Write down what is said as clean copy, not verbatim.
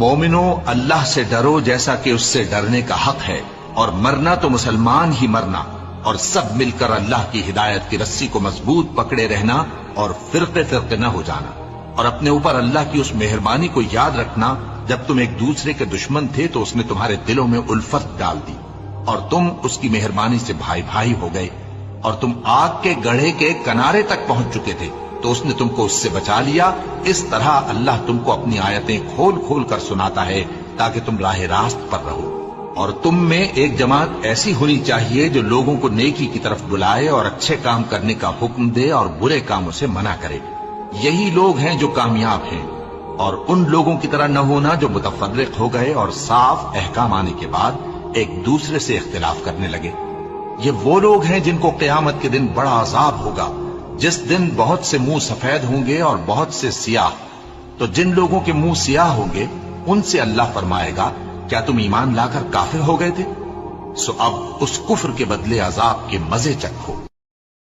مومنو اللہ سے ڈرو جیسا کہ اس سے ڈرنے کا حق ہے، اور مرنا تو مسلمان ہی مرنا، اور سب مل کر اللہ کی ہدایت کی رسی کو مضبوط پکڑے رہنا اور فرقے فرقے نہ ہو جانا، اور اپنے اوپر اللہ کی اس مہربانی کو یاد رکھنا جب تم ایک دوسرے کے دشمن تھے تو اس نے تمہارے دلوں میں الفت ڈال دی اور تم اس کی مہربانی سے بھائی بھائی ہو گئے، اور تم آگ کے گڑھے کے کنارے تک پہنچ چکے تھے تو اس نے تم کو اس سے بچا لیا۔ اس طرح اللہ تم کو اپنی آیتیں کھول کھول کر سناتا ہے تاکہ تم راہ راست پر رہو۔ اور تم میں ایک جماعت ایسی ہونی چاہیے جو لوگوں کو نیکی کی طرف بلائے اور اچھے کام کرنے کا حکم دے اور برے کاموں سے منع کرے، یہی لوگ ہیں جو کامیاب ہیں۔ اور ان لوگوں کی طرح نہ ہونا جو متفرق ہو گئے اور صاف احکام آنے کے بعد ایک دوسرے سے اختلاف کرنے لگے۔ یہ وہ لوگ ہیں جن کو قیامت کے دن بڑا عذاب ہوگا، جس دن بہت سے منہ سفید ہوں گے اور بہت سے سیاہ۔ تو جن لوگوں کے منہ سیاہ ہوں گے ان سے اللہ فرمائے گا کیا تم ایمان لا کر کافر ہو گئے تھے؟ سو اب اس کفر کے بدلے عذاب کے مزے چکھو۔